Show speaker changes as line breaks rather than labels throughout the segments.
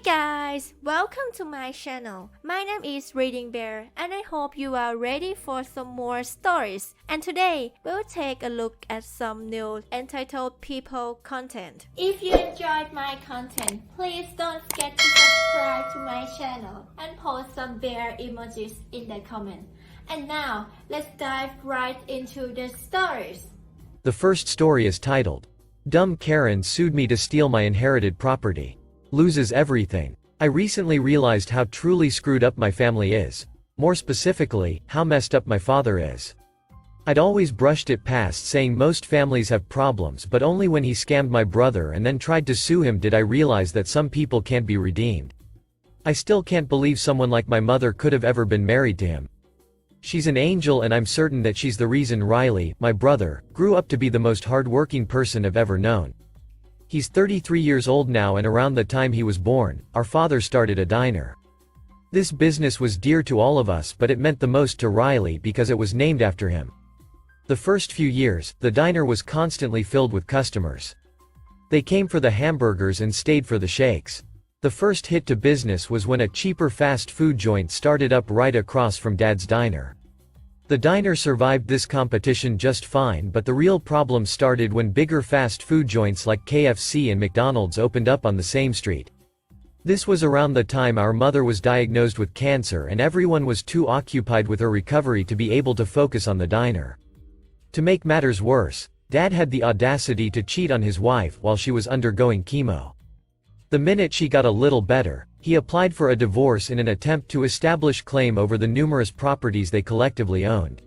guys, welcome to my channel. My name is ReadingBear and I hope you are ready for some more stories. And today, we'll take a look at some new entitled people content. If you enjoyed my content, please don't forget to subscribe to my channel and post some bear emojis in the comment. And now, let's dive right into the stories.
The first story is titled, "Dumb Karen Sued Me to Steal My Inherited Property. Loses Everything." I recently realized how truly screwed up my family is. More specifically, how messed up my father is. I'd always brushed it past, saying most families have problems, but only when he scammed my brother and then tried to sue him did I realize that some people can't be redeemed. I still can't believe someone like my mother could have ever been married to him. She's an angel, and I'm certain that she's the reason Riley, my brother, grew up to be the most hardworking person I've ever known. He's 33 years old now, and around the time he was born, our father started a diner. This business was dear to all of us, but it meant the most to Riley because it was named after him. The first few years, the diner was constantly filled with customers. They came for the hamburgers and stayed for the shakes. The first hit to business was when a cheaper fast food joint started up right across from Dad's diner. The diner survived this competition just fine, but the real problem started when bigger fast food joints like KFC and McDonald's opened up on the same street. This was around the time our mother was diagnosed with cancer, and everyone was too occupied with her recovery to be able to focus on the diner. To make matters worse, Dad had the audacity to cheat on his wife while she was undergoing chemo. The minute she got a little better, he applied for a divorce in an attempt to establish claim over the numerous properties they collectively owned.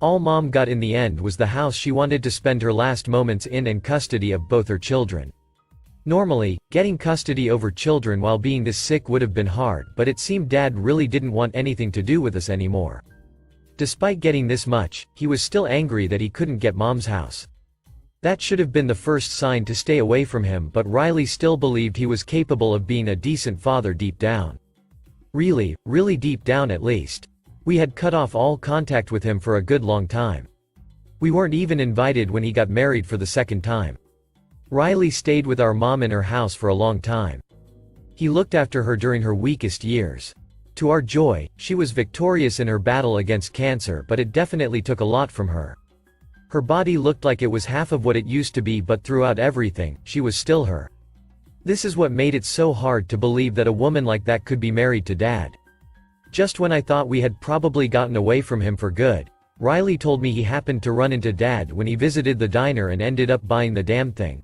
All Mom got in the end was the house she wanted to spend her last moments in and custody of both her children. Normally, getting custody over children while being this sick would have been hard, but it seemed Dad really didn't want anything to do with us anymore. Despite getting this much, he was still angry that he couldn't get Mom's house. That should have been the first sign to stay away from him, but Riley still believed he was capable of being a decent father deep down. Really deep down at least. We had cut off all contact with him for a good long time. We weren't even invited when he got married for the second time. Riley stayed with our mom in her house for a long time. He looked after her during her weakest years. To our joy, she was victorious in her battle against cancer, but it definitely took a lot from her. Her body looked like it was half of what it used to be, but throughout everything, she was still her. This is what made it so hard to believe that a woman like that could be married to Dad. Just when I thought we had probably gotten away from him for good, Riley told me he happened to run into Dad when he visited the diner and ended up buying the damn thing.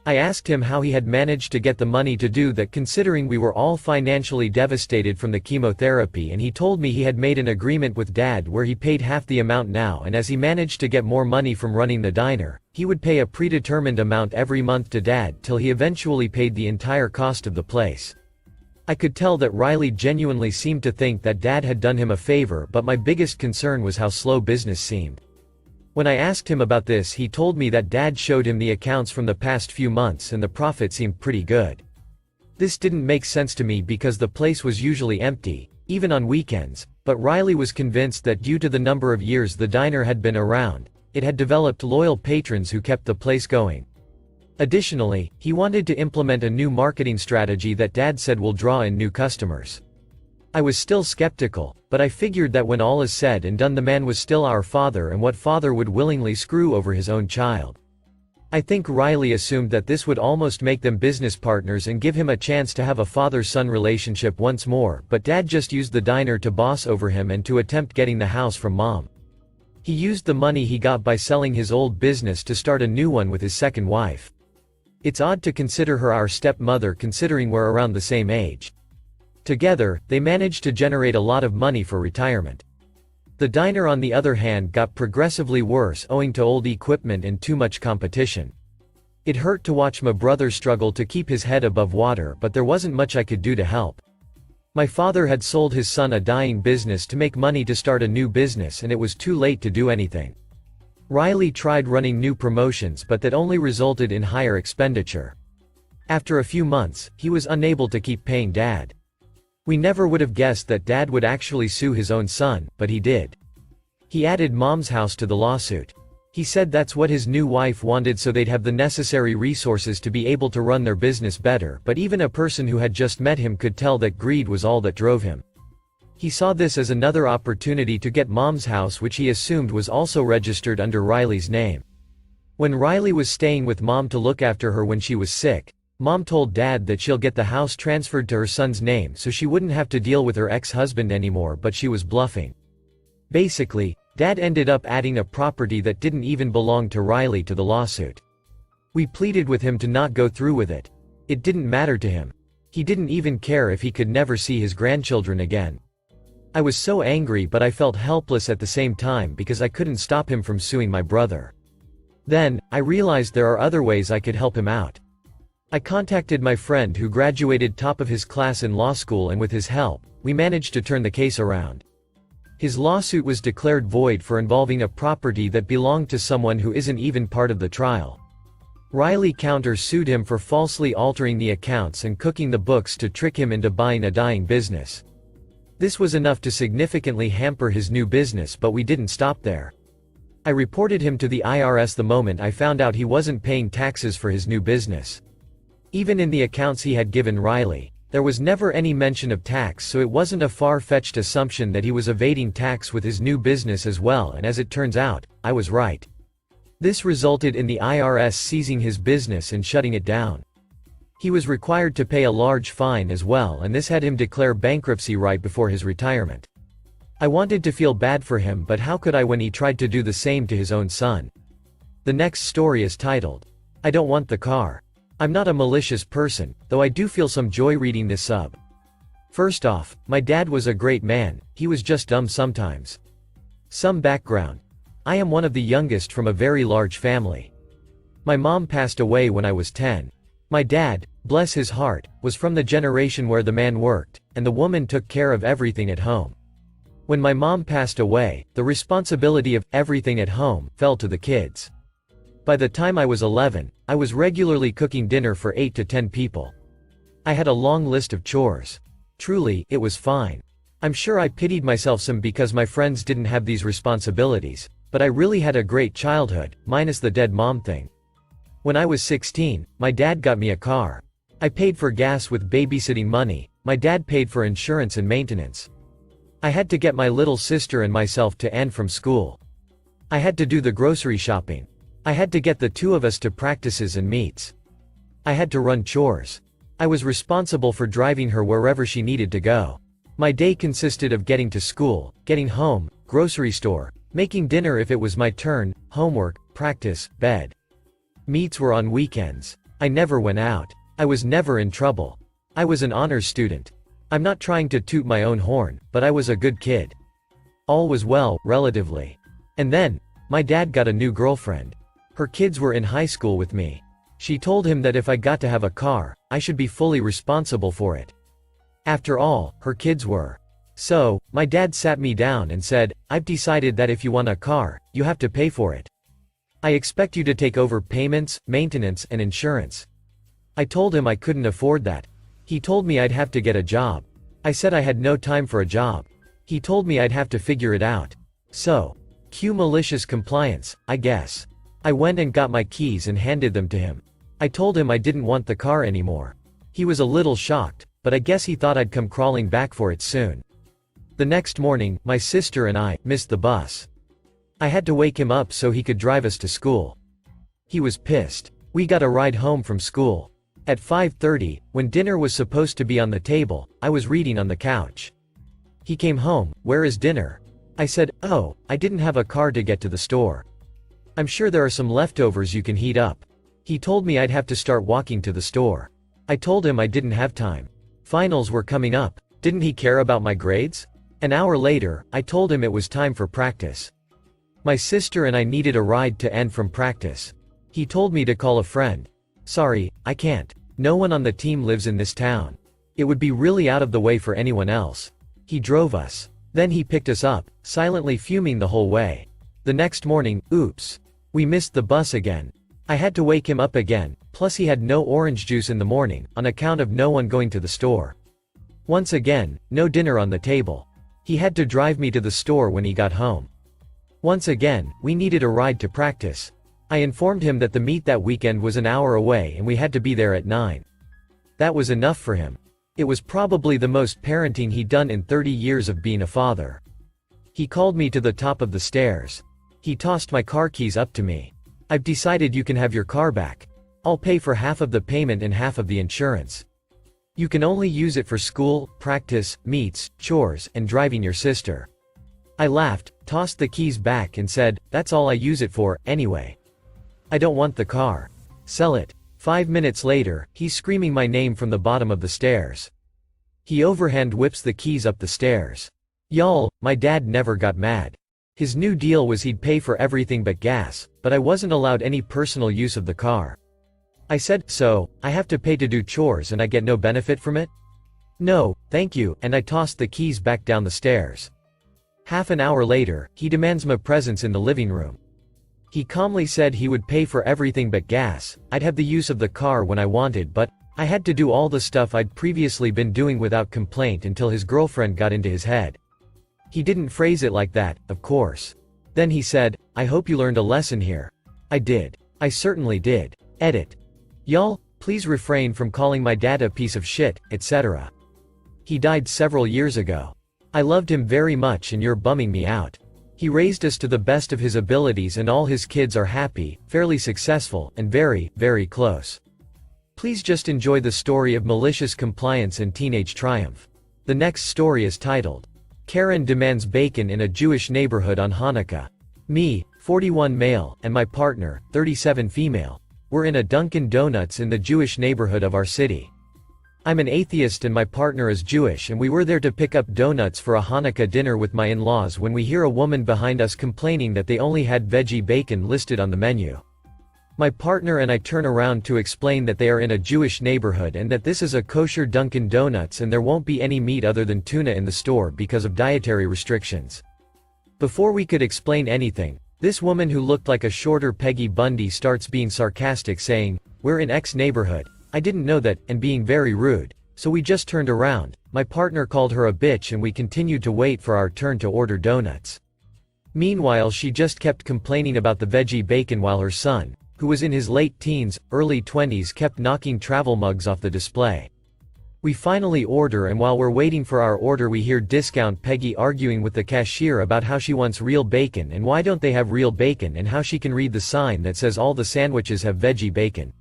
I asked him how he had managed to get the money to do that, considering we were all financially devastated from the chemotherapy, and he told me he had made an agreement with Dad where he paid half the amount now, and as he managed to get more money from running the diner, he would pay a predetermined amount every month to Dad till he eventually paid the entire cost of the place. I could tell that Riley genuinely seemed to think that Dad had done him a favor, but my biggest concern was how slow business seemed. When I asked him about this, he told me that Dad showed him the accounts from the past few months and the profit seemed pretty good. This didn't make sense to me because the place was usually empty, even on weekends, but Riley was convinced that due to the number of years the diner had been around, it had developed loyal patrons who kept the place going. Additionally, he wanted to implement a new marketing strategy that Dad said will draw in new customers. I was still skeptical, but I figured that when all is said and done, the man was still our father, and what father would willingly screw over his own child? I think Riley assumed that this would almost make them business partners and give him a chance to have a father-son relationship once more, but Dad just used the diner to boss over him and to attempt getting the house from Mom. He used the money he got by selling his old business to start a new one with his second wife. It's odd to consider her our stepmother, considering we're around the same age. Together, they managed to generate a lot of money for retirement. The diner, on the other hand, got progressively worse owing to old equipment and too much competition. It hurt to watch my brother struggle to keep his head above water, but there wasn't much I could do to help. My father had sold his son a dying business to make money to start a new business, and it was too late to do anything. Riley tried running new promotions, but that only resulted in higher expenditure. After a few months, he was unable to keep paying Dad. We never would have guessed that Dad would actually sue his own son, but he did. He added Mom's house to the lawsuit. He said that's what his new wife wanted so they'd have the necessary resources to be able to run their business better, but even a person who had just met him could tell that greed was all that drove him. He saw this as another opportunity to get Mom's house, which he assumed was also registered under Riley's name. When Riley was staying with Mom to look after her when she was sick, Mom told Dad that she'll get the house transferred to her son's name so she wouldn't have to deal with her ex-husband anymore, but she was bluffing. Basically, Dad ended up adding a property that didn't even belong to Riley to the lawsuit. We pleaded with him to not go through with it. It didn't matter to him. He didn't even care if he could never see his grandchildren again. I was so angry, but I felt helpless at the same time because I couldn't stop him from suing my brother. Then, I realized there are other ways I could help him out. I contacted my friend who graduated top of his class in law school, and with his help, we managed to turn the case around. His lawsuit was declared void for involving a property that belonged to someone who isn't even part of the trial. Riley counter-sued him for falsely altering the accounts and cooking the books to trick him into buying a dying business. This was enough to significantly hamper his new business, but we didn't stop there. I reported him to the IRS the moment I found out he wasn't paying taxes for his new business. Even in the accounts he had given Riley, there was never any mention of tax, so it wasn't a far-fetched assumption that he was evading tax with his new business as well, and as it turns out, I was right. This resulted in the IRS seizing his business and shutting it down. He was required to pay a large fine as well, and this had him declare bankruptcy right before his retirement. I wanted to feel bad for him, but how could I when he tried to do the same to his own son? The next story is titled, I Don't Want the Car. I'm not a malicious person, though I do feel some joy reading this sub. First off, my dad was a great man, he was just dumb sometimes. Some background. I am one of the youngest from a very large family. My mom passed away when I was 10. My dad, bless his heart, was from the generation where the man worked, and the woman took care of everything at home. When my mom passed away, the responsibility of everything at home fell to the kids. By the time I was 11, I was regularly cooking dinner for 8 to 10 people. I had a long list of chores. Truly, it was fine. I'm sure I pitied myself some because my friends didn't have these responsibilities, but I really had a great childhood, minus the dead mom thing. When I was 16, my dad got me a car. I paid for gas with babysitting money, my dad paid for insurance and maintenance. I had to get my little sister and myself to and from school. I had to do the grocery shopping. I had to get the two of us to practices and meets. I had to run chores. I was responsible for driving her wherever she needed to go. My day consisted of getting to school, getting home, grocery store, making dinner if it was my turn, homework, practice, bed. Meets were on weekends. I never went out. I was never in trouble. I was an honors student. I'm not trying to toot my own horn, but I was a good kid. All was well, relatively. And then, my dad got a new girlfriend. Her kids were in high school with me. She told him that if I got to have a car, I should be fully responsible for it. After all, her kids were. So, my dad sat me down and said, I've decided that if you want a car, you have to pay for it. I expect you to take over payments, maintenance, and insurance. I told him I couldn't afford that. He told me I'd have to get a job. I said I had no time for a job. He told me I'd have to figure it out. So, cue malicious compliance, I guess. I went and got my keys and handed them to him. I told him I didn't want the car anymore. He was a little shocked, but I guess he thought I'd come crawling back for it soon. The next morning, my sister and I missed the bus. I had to wake him up so he could drive us to school. He was pissed. We got a ride home from school. At 5:30, when dinner was supposed to be on the table, I was reading on the couch. He came home, where is dinner? I said, oh, I didn't have a car to get to the store. I'm sure there are some leftovers you can heat up. He told me I'd have to start walking to the store. I told him I didn't have time. Finals were coming up. Didn't he care about my grades? An hour later, I told him it was time for practice. My sister and I needed a ride to and from practice. He told me to call a friend. Sorry, I can't. No one on the team lives in this town. It would be really out of the way for anyone else. He drove us. Then he picked us up, silently fuming the whole way. The next morning, oops. We missed the bus again. I had to wake him up again, plus he had no orange juice in the morning, on account of no one going to the store. Once again, no dinner on the table. He had to drive me to the store when he got home. Once again, we needed a ride to practice. I informed him that the meet that weekend was an hour away and we had to be there at 9. That was enough for him. It was probably the most parenting he'd done in 30 years of being a father. He called me to the top of the stairs. He tossed my car keys up to me. "I've decided you can have your car back. I'll pay for half of the payment and half of the insurance. You can only use it for school, practice, meets, chores, and driving your sister." I laughed, tossed the keys back and said, "That's all I use it for, anyway. I don't want the car. Sell it." 5 minutes later, he's screaming my name from the bottom of the stairs. He overhand whips the keys up the stairs. Y'all, my dad never got mad. His new deal was he'd pay for everything but gas, but I wasn't allowed any personal use of the car. I said, "So, I have to pay to do chores and I get no benefit from it?" "No, thank you," and I tossed the keys back down the stairs. Half an hour later, he demands my presence in the living room. He calmly said he would pay for everything but gas. I'd have the use of the car when I wanted, but I had to do all the stuff I'd previously been doing without complaint until his girlfriend got into his head. He didn't phrase it like that, of course. Then he said, "I hope you learned a lesson here." I did. I certainly did. Edit. Y'all, please refrain from calling my dad a piece of shit, etc. He died several years ago. I loved him very much and you're bumming me out. He raised us to the best of his abilities and all his kids are happy, fairly successful, and very, very close. Please just enjoy the story of malicious compliance and teenage triumph. The next story is titled, Karen Demands Bacon in a Jewish Neighborhood on Hanukkah. Me, 41 male, and my partner, 37 female, were in a Dunkin' Donuts in the Jewish neighborhood of our city. I'm an atheist and my partner is Jewish and we were there to pick up donuts for a Hanukkah dinner with my in-laws when we hear a woman behind us complaining that they only had veggie bacon listed on the menu. My partner and I turn around to explain that they are in a Jewish neighborhood and that this is a kosher Dunkin' Donuts and there won't be any meat other than tuna in the store because of dietary restrictions. Before we could explain anything, this woman who looked like a shorter Peggy Bundy starts being sarcastic saying, "We're in X neighborhood. I didn't know that," and being very rude, so we just turned around. My partner called her a bitch and we continued to wait for our turn to order donuts. Meanwhile, she just kept complaining about the veggie bacon while her son, who was in his late teens, early 20s, kept knocking travel mugs off the display. We finally order and while we're waiting for our order we hear Discount Peggy arguing with the cashier about how she wants real bacon and why don't they have real bacon and how she can read the sign that says all the sandwiches have veggie bacon.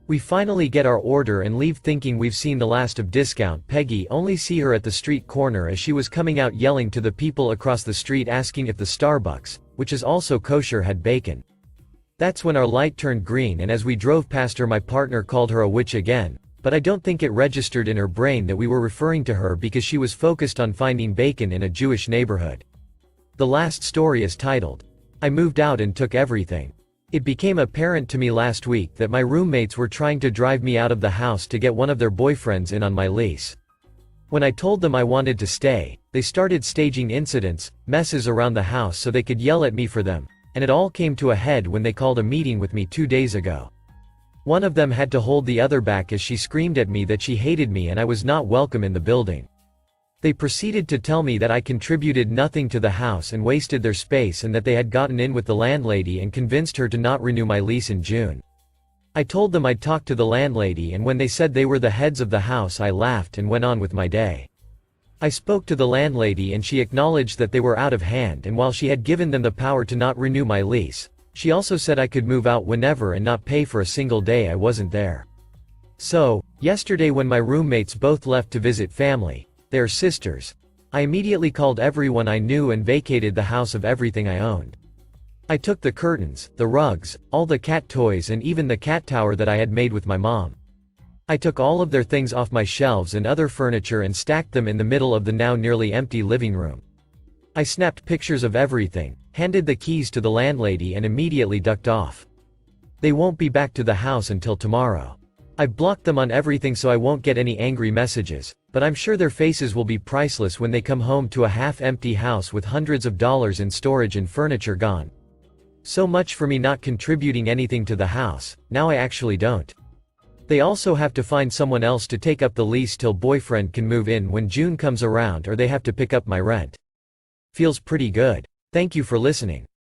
We finally get our order and leave thinking we've seen the last of Discount Peggy, only see her at the street corner as she was coming out yelling to the people across the street asking if the Starbucks, which is also kosher, had bacon. That's when our light turned green and as we drove past her my partner called her a witch again, but I don't think it registered in her brain that we were referring to her because she was focused on finding bacon in a Jewish neighborhood. The last story is titled, I Moved Out and Took Everything. It became apparent to me last week that my roommates were trying to drive me out of the house to get one of their boyfriends in on my lease. When I told them I wanted to stay, they started staging incidents, messes around the house so they could yell at me for them, and it all came to a head when they called a meeting with me 2 days ago. One of them had to hold the other back as she screamed at me that she hated me and I was not welcome in the building. They proceeded to tell me that I contributed nothing to the house and wasted their space and that they had gotten in with the landlady and convinced her to not renew my lease in June. I told them I'd talk to the landlady and when they said they were the heads of the house I laughed and went on with my day. I spoke to the landlady and she acknowledged that they were out of hand and while she had given them the power to not renew my lease, she also said I could move out whenever and not pay for a single day I wasn't there. So, yesterday when my roommates both left to visit family, they are sisters, I immediately called everyone I knew and vacated the house of everything I owned. I took the curtains, the rugs, all the cat toys and even the cat tower that I had made with my mom. I took all of their things off my shelves and other furniture and stacked them in the middle of the now nearly empty living room. I snapped pictures of everything, handed the keys to the landlady and immediately ducked off. They won't be back to the house until tomorrow. I've blocked them on everything so I won't get any angry messages, but I'm sure their faces will be priceless when they come home to a half-empty house with hundreds of dollars in storage and furniture gone. So much for me not contributing anything to the house, now I actually don't. They also have to find someone else to take up the lease till boyfriend can move in when June comes around or they have to pick up my rent. Feels pretty good. Thank you for listening.